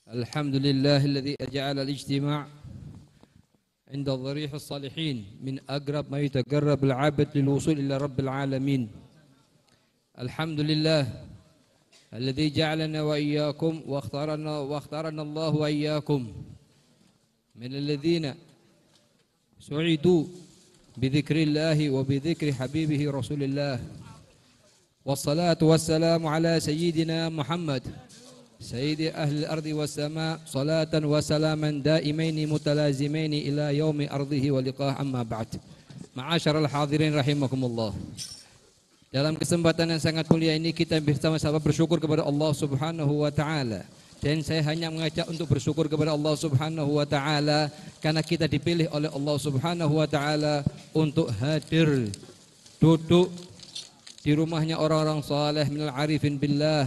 الحمد لله الذي أجعل الاجتماع عند ضريح الصالحين من أقرب ما يتقرب العبد للوصول إلى رب العالمين. الحمد لله الذي جعلنا وإياكم واختارنا الله وإياكم من الذين سعدوا بذكر الله وبذكر حبيبه رسول الله، والصلاة والسلام على سيدنا محمد سيد أهل الأرض والسماء، صلاة وسلاما دائمين متلازمين إلى يوم أرضه ولقاه. أما بعد، معاشر الحاضرين rahimakumullah. Dalam kesempatan yang sangat mulia ini kita bersama-sama bersyukur kepada Allah Subhanahu wa taala. Dan saya hanya mengajak untuk bersyukur kepada Allah Subhanahu wa taala karena kita dipilih oleh Allah Subhanahu wa taala untuk hadir duduk di rumahnya orang-orang saleh minal arifin billah,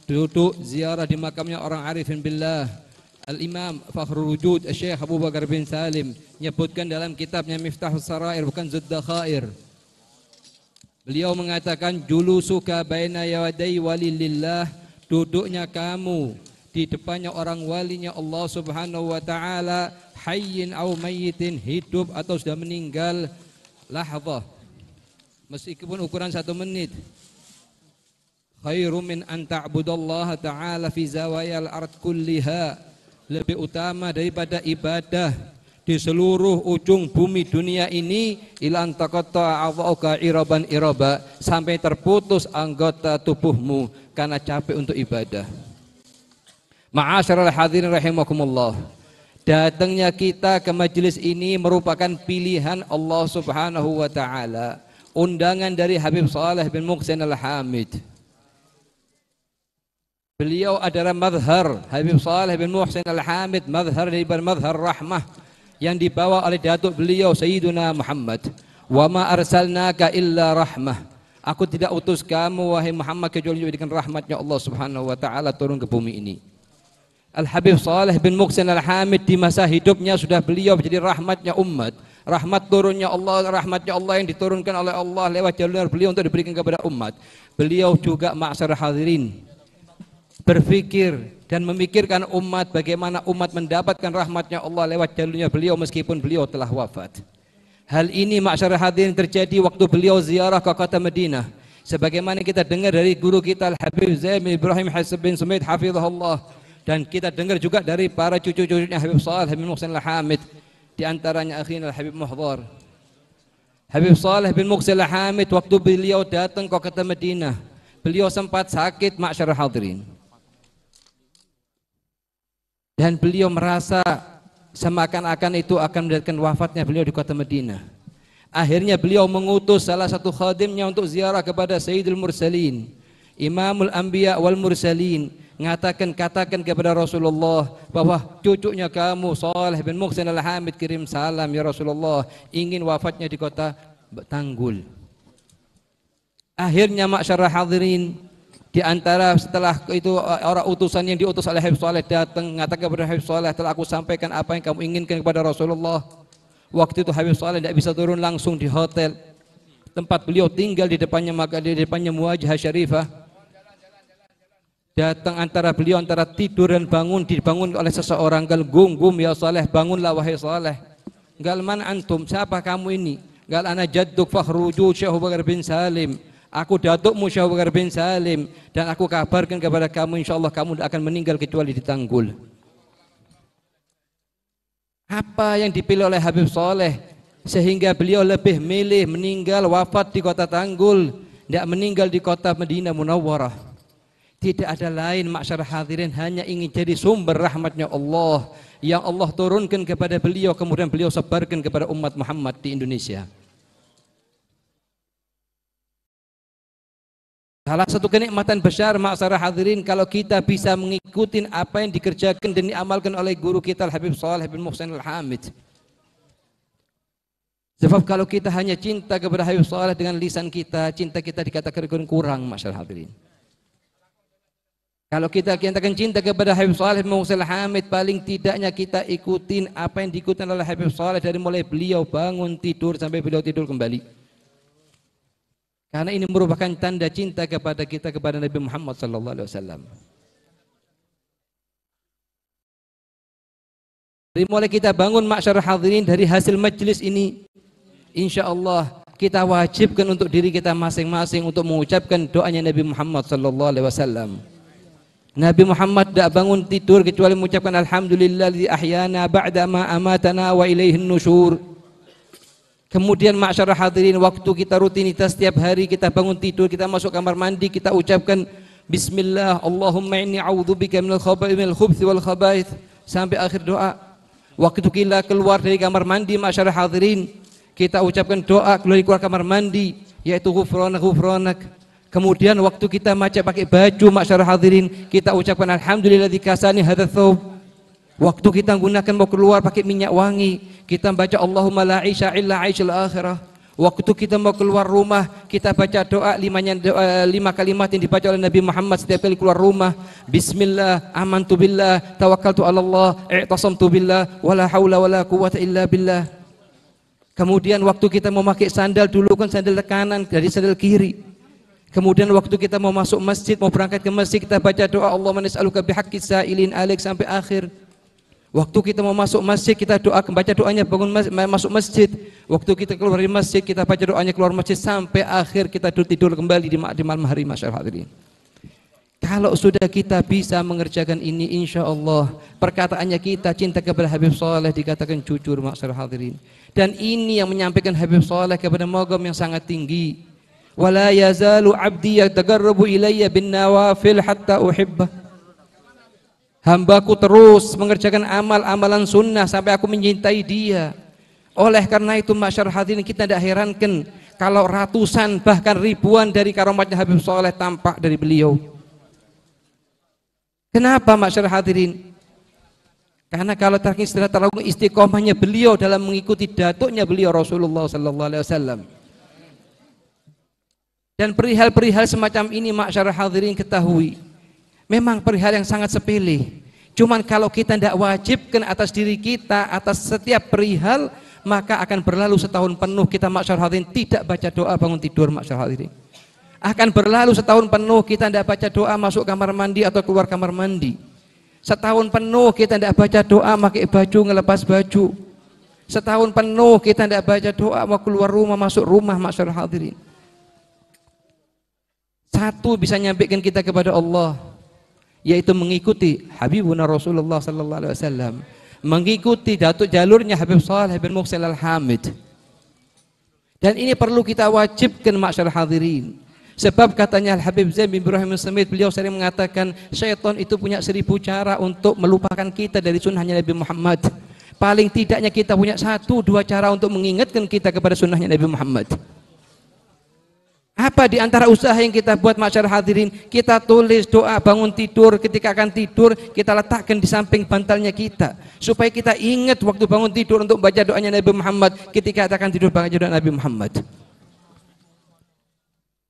duduk ziarah di makamnya orang arifin billah. Al-Imam Fakhrul Wujud Syekh Abu Bakar bin Salim menyebutkan dalam kitabnya Miftahus Sarair, bukan Zuddul Khair. Beliau mengatakan julusuka baina yawadai walilillah, duduknya kamu di depannya orang walinya Allah Subhanahu wa taala, hayyin au mayyitin, hidup atau sudah meninggal, lahzah, meskipun ukuran 1 menit. Khairum min an ta'budallaha ta'ala fi zawayal ard kulliha, lebih utama daripada ibadah di seluruh ujung bumi dunia ini, ilan taqatta a'dha'uka iraban iraba, sampai terputus anggota tubuhmu karena capek untuk ibadah. Ma'asyiral hadirin rahimakumullah, datangnya kita ke majelis ini merupakan pilihan Allah Subhanahu wa taala, undangan dari Habib Saleh bin Muhsin Al-Hamid. Beliau adalah madhar, Habib Saleh bin Muhsin Al-Hamid, madhar dari madhar rahmah yang dibawa oleh datuk beliau Sayyiduna Muhammad. Wa ma arsalnaka illa rahmah, aku tidak utus kamu wahai Muhammad kecuali dengan rahmatnya Allah Subhanahu wa taala turun ke bumi ini. Al-Habib Saleh bin Muhsin Al-Hamid di masa hidupnya sudah beliau menjadi rahmatnya umat, rahmat turunnya Allah, rahmatnya Allah yang diturunkan oleh Allah lewat jalur beliau untuk diberikan kepada umat. Beliau juga ma'asyar hadirin berpikir dan memikirkan umat, bagaimana umat mendapatkan rahmatnya Allah lewat jalurnya beliau meskipun beliau telah wafat. Hal ini ma'asyar hadirin terjadi waktu beliau ziarah ke kota Madinah, sebagaimana kita dengar dari guru kita Al-Habib Zaid bin Ibrahim Hasib bin Sumaid hafizahullah, dan kita dengar juga dari para cucu-cucunya Habib Saleh bin Muhsin Al-Hamid, di antaranya akhirnya Habib Muhdhar. Habib Saleh bin Muhsin Al-Hamid waktu beliau datang ke kota Madinah, beliau sempat sakit ma'asyar hadirin. Dan beliau merasa seakan-akan itu akan mendatangkan wafatnya beliau di kota Madinah. Akhirnya beliau mengutus salah satu khadimnya untuk ziarah kepada Sayyidul Mursalin, Imamul Anbiya wal Mursalin, katakan kepada Rasulullah bahwa cucunya kamu Saleh bin Muhsin Al-Hamid kirim salam ya Rasulullah, ingin wafatnya di kota Tanggul. Akhirnya ma'asyar hadirin, di antara setelah itu orang utusan yang diutus oleh Habib Saleh datang mengatakan kepada Habib Saleh, telah aku sampaikan apa yang kamu inginkan kepada Rasulullah. Waktu itu Habib Saleh tidak bisa turun langsung di hotel tempat beliau tinggal, di depannya maka di depannya Muwajah Syarifah. Datang antara beliau antara tidur dan bangun, dibangun oleh seseorang. Gal gum ya Saleh, bangunlah wahai Saleh. Gal man antum, siapa kamu ini? Gal ana jadduk Fakhrul Wujud Syekh Abu Bakar bin Salim, aku datukmu Syekh Abu Bakar bin Salim, dan aku kabarkan kepada kamu insyaallah kamu tidak akan meninggal kecuali di Tanggul. Apa yang dipilih oleh Habib Saleh sehingga beliau lebih milih meninggal wafat di kota Tanggul, tidak meninggal di kota Madinah Munawwarah? Tidak ada lain ma'asyar hadirin, hanya ingin jadi sumber rahmatnya Allah yang Allah turunkan kepada beliau, kemudian beliau sebarkan kepada umat Muhammad di Indonesia. Salah satu kenikmatan besar ma'asyar hadirin kalau kita bisa mengikuti apa yang dikerjakan dan diamalkan oleh guru kita Habib Saleh bin Muhsin Al-Hamid. Sebab kalau kita hanya cinta kepada Habib Saleh dengan lisan kita, cinta kita dikatakan kurang ma'asyar hadirin. Kalau kita katakan cinta kepada Habib Saleh bin Muhsin Al-Hamid, paling tidaknya kita ikutin apa yang diikutin oleh Habib Saleh dari mulai beliau bangun tidur sampai beliau tidur kembali. Karena ini merupakan tanda cinta kepada kita kepada Nabi Muhammad sallallahu alaihi wasallam. Dari mulai kita bangun ma'syarul hadirin dari hasil majlis ini, insya Allah kita wajibkan untuk diri kita masing-masing untuk mengucapkan doanya Nabi Muhammad sallallahu alaihi wasallam. Nabi Muhammad tidak bangun tidur kecuali mengucapkan alhamdulillah ahyana ba'da ma amatana wa ilaihin nusyur. Kemudian ma'syarul hadirin, waktu kita rutinitas setiap hari kita bangun tidur, kita masuk kamar mandi, kita ucapkan bismillah, Allahumma inni a'udzubika minal khubuthi wal khaba'ith sampai akhir doa. Waktu kita keluar dari kamar mandi ma'syarul hadirin, kita ucapkan doa keluar kamar mandi, yaitu ghufranak ghufranak. Kemudian waktu kita pakai baju ma'syarul hadirin, kita ucapkan alhamdulilladzi kasani hadzal thawb. Waktu kita gunakan mau keluar pakai minyak wangi, kita baca Allahumma la aisha illa aishal akhirah. Waktu kita mau keluar rumah, kita baca doa 5 kalimat yang dibaca oleh Nabi Muhammad setiap kali keluar rumah. Bismillah, amantu billah, tawakkaltu ala Allah, i'tasamtu billah, wala haula wala quwwata illa billah. Kemudian waktu kita mau pakai sandal, dulu kan sandal kanan dari sandal kiri. Kemudian waktu kita mau masuk masjid, mau berangkat ke masjid, kita baca doa Allahumma nas'aluka bihaqqis sa'ilin alaik sampai akhir. Waktu kita mau masuk masjid, kita baca doanya bangun masuk masjid. Waktu kita keluar dari masjid, kita baca doanya keluar masjid sampai akhir kita tidur kembali di malam hari masyarakat hadirin. Kalau sudah kita bisa mengerjakan ini, insya Allah perkataannya kita cinta kepada Habib Saleh dikatakan jujur masyarakat hadirin. Dan ini yang menyampaikan Habib Saleh kepada magam yang sangat tinggi. Wala yazalu abdi yataqarrabu ilayya bin nawafil hatta uhibbah. Hambaku terus mengerjakan amalan sunnah sampai aku mencintai dia. Oleh karena itu masyarakat hadirin, kita tidak herankan kalau ratusan bahkan ribuan dari karomatnya Habib Saleh tampak dari beliau. Kenapa masyarakat hadirin? Karena kalau terlalu istiqomahnya beliau dalam mengikuti datuknya beliau Rasulullah sallallahu alaihi wasallam. Dan perihal-perihal semacam ini masyarakat hadirin ketahui, memang perihal yang sangat sepele. Cuman kalau kita tidak wajibkan atas diri kita atas setiap perihal, maka akan berlalu setahun penuh kita masyarakat hadirin tidak baca doa bangun tidur masyarakat hadirin. Akan berlalu setahun penuh kita tidak baca doa masuk kamar mandi atau keluar kamar mandi. Setahun penuh kita tidak baca doa pakai baju ngelepas baju. Setahun penuh kita tidak baca doa mau keluar rumah masuk rumah masyarakat hadirin. Satu bisa nyampaikan kita kepada Allah, yaitu mengikuti Habibuna Rasulullah sallallahu alaihi wasallam, mengikuti datuk jalurnya Habib Saleh bin Muhsin Al-Hamid. Dan ini perlu kita wajibkan masyarakat hadirin. Sebab katanya Al-Habib Zain bin Ibrahim Al-Samit, beliau sering mengatakan syaitan itu punya 1000 cara untuk melupakan kita dari sunnahnya Nabi Muhammad. Paling tidaknya kita punya 1-2 cara untuk mengingatkan kita kepada sunnahnya Nabi Muhammad. Apa di antara usaha yang kita buat masyarakat hadirin? Kita tulis doa bangun tidur, ketika akan tidur kita letakkan di samping bantalnya kita, supaya kita ingat waktu bangun tidur untuk baca doanya Nabi Muhammad, ketika akan tidur baca doa Nabi Muhammad.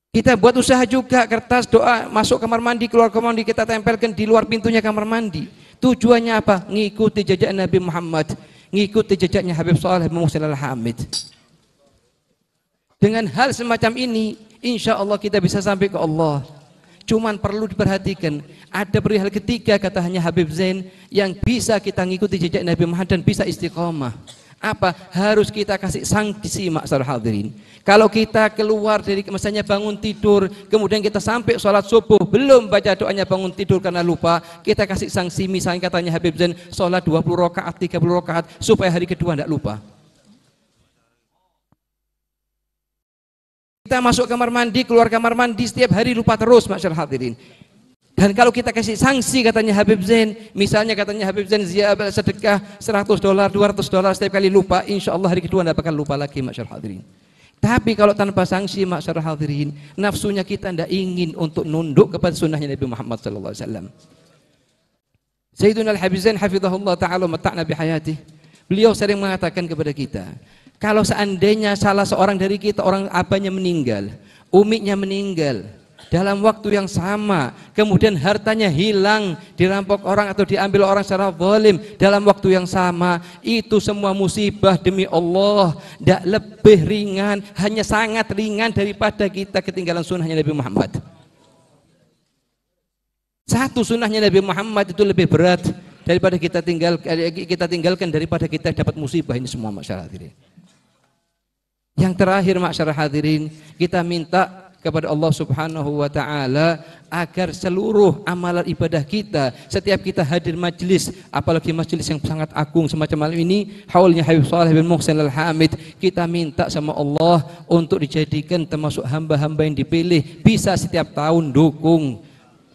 Kita buat usaha juga kertas doa masuk kamar mandi, keluar kamar mandi kita tempelkan di luar pintunya kamar mandi. Tujuannya apa? Ngikuti jejak Nabi Muhammad, ngikuti jejaknya Habib Saleh bin Muhsin Al-Hamid. Dengan hal semacam ini, insya Allah kita bisa sampai ke Allah. Cuman perlu diperhatikan, ada perihal ketiga katanya Habib Zain yang bisa kita ngikuti jejak Nabi Muhammad dan bisa istiqomah. Apa? Harus kita kasih sanksi masyarakat hadirin. Kalau kita keluar dari misalnya bangun tidur, kemudian kita sampai sholat subuh belum baca doanya bangun tidur karena lupa, kita kasih sanksi. Misalnya katanya Habib Zain, sholat 20 rakaat, 30 rakaat supaya hari kedua tidak lupa. Kita masuk kamar mandi, keluar kamar mandi setiap hari lupa terus masyarakat hadirin. Dan kalau kita kasih sanksi katanya Habib Zain, misalnya katanya Habib Zain sedekah $100, $200 setiap kali lupa, insya Allah hari kedua tidak bakal lupa lagi masyarakat hadirin. Tapi kalau tanpa sanksi masyarakat hadirin, nafsunya kita tidak ingin untuk nunduk kepada sunnahnya Nabi Muhammad SAW. Sayyiduna Al-Habib Zain hafizahullah ta'ala mata'na bihayatih, beliau sering mengatakan kepada kita, kalau seandainya salah seorang dari kita, orang abahnya meninggal, umiknya meninggal, dalam waktu yang sama, kemudian hartanya hilang, dirampok orang atau diambil orang secara zalim dalam waktu yang sama, itu semua musibah demi Allah, tidak lebih ringan, hanya sangat ringan daripada kita ketinggalan sunnahnya Nabi Muhammad. Satu sunnahnya Nabi Muhammad itu lebih berat daripada kita tinggalkan daripada kita dapat musibah ini semua, masyarakat hadirin. Yang terakhir, masyarakat hadirin, kita minta kepada Allah Subhanahu wa taala agar seluruh amalan ibadah kita, setiap kita hadir majlis, apalagi majlis yang sangat agung semacam malam ini, haulnya Habib Saleh bin Muhsin Al-Hamid, kita minta sama Allah untuk dijadikan termasuk hamba-hamba yang dipilih, bisa setiap tahun dukung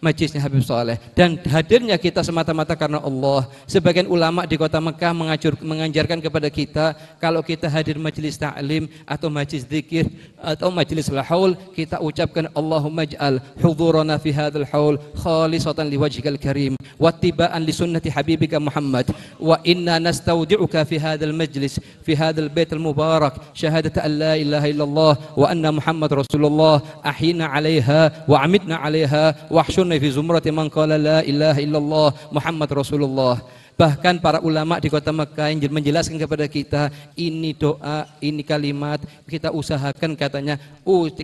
majlisnya Habib Saleh, dan hadirnya kita semata-mata karena Allah. Sebagian ulama di kota Mekah mengajarkan kepada kita, kalau kita hadir majlis ta'lim atau majlis zikir atau majlis al-haul, kita ucapkan Allahumma ij'al hudhurana fi hadzal haul khalisatan liwajhikal karim wattiba'an li sunnati habibika Muhammad, wa inna nastaudi'uka fi hadzal majlis fi hadzal baitul mubarak syahadata an la ilaha illallah wa anna Muhammad Rasulullah, ahyina 'alaiha wa amitna 'alaiha wa ahshurna fi zumrati man qala la ilaha illallah Muhammad Rasulullah. Bahkan para ulama di kota Mekah yang menjelaskan kepada kita, ini doa, ini kalimat, kita usahakan katanya,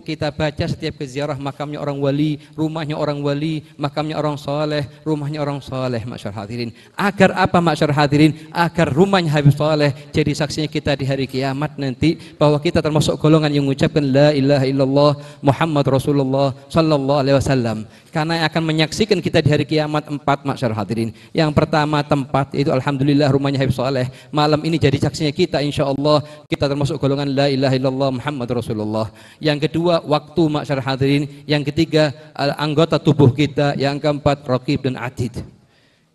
kita baca setiap ke ziarah makamnya orang wali, rumahnya orang wali, makamnya orang soleh, rumahnya orang soleh, masyarakat hadirin. Agar apa, masyarakat hadirin? Agar rumahnya Habib Saleh jadi saksinya kita di hari kiamat nanti, bahwa kita termasuk golongan yang mengucapkan la ilaha illallah Muhammad Rasulullah sallallahu alaihi wasallam. Karena yang akan menyaksikan kita di hari kiamat 4, masyarakat hadirin. Yang pertama tempat, itu alhamdulillah rumahnya Habib Saleh. Malam ini jadi saksinya kita, insyaallah kita termasuk golongan la ilaha illallah Muhammad Rasulullah. Yang kedua waktu, masyarakat hadirin. Yang ketiga anggota tubuh kita. Yang keempat raqib dan atid.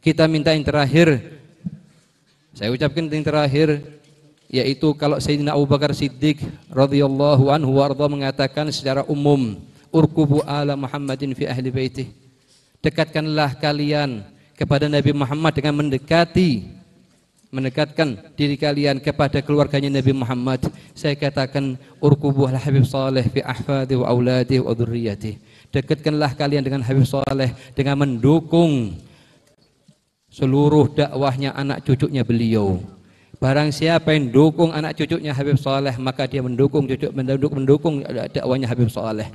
Kita minta yang terakhir, saya ucapkan yang terakhir, yaitu kalau Sayyidina Abu Bakar Siddiq radhiyallahu anhu warda mengatakan secara umum, urkubu ala Muhammadin fi ahli baitih, dekatkanlah kalian kepada Nabi Muhammad dengan mendekatkan diri kalian kepada keluarganya Nabi Muhammad. Saya katakan urkubu ala Habib Saleh fi ahfadi wa auladi wa dzurriyyati, dekatkanlah kalian dengan Habib Saleh dengan mendukung seluruh dakwahnya anak cucunya beliau. Barang siapa yang dukung anak cucunya Habib Saleh, maka dia mendukung dakwahnya Habib Saleh.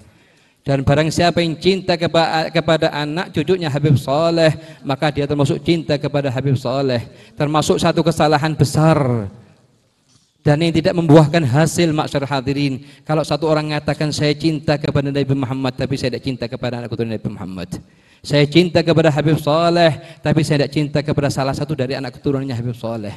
Dan barang siapa yang cinta kepada anak cucunya Habib Saleh, maka dia termasuk cinta kepada Habib Saleh. Termasuk satu kesalahan besar dan yang tidak membuahkan hasil, masyarakat hadirin, kalau satu orang mengatakan saya cinta kepada Nabi Muhammad tapi saya tidak cinta kepada anak keturunan Nabi Muhammad. Saya cinta kepada Habib Saleh tapi saya tidak cinta kepada salah satu dari anak keturunannya Habib Saleh.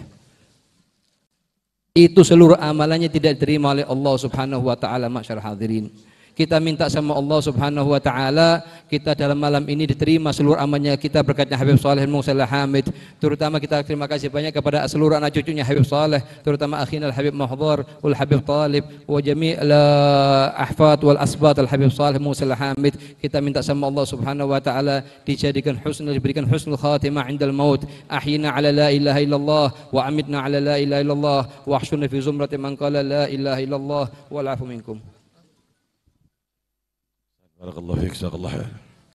Itu seluruh amalannya tidak diterima oleh Allah Subhanahu wa taala, masyarakat hadirin. Kita minta sama Allah Subhanahu wa taala, kita dalam malam ini diterima seluruh amalnya kita berkatnya Habib Saleh bin Muhsin Al-Hamid. Terutama kita terima kasih banyak kepada seluruh anak cucunya Habib Saleh, terutama akhina Al-Habib Mahdhar wal Habib Talib wa jami' al-ahfad wal asbat Al-Habib Saleh bin Muhsin Al-Hamid. Kita minta sama Allah Subhanahu wa taala diberikan husnul khatimah indal maut. Ahyina ala la ilaha illallah wa amitna ala la ilaha illallah wa ahshurna fi zumrati man qala la ilaha illallah wal afu minkum. بارك الله فيك، جزاك الله خير.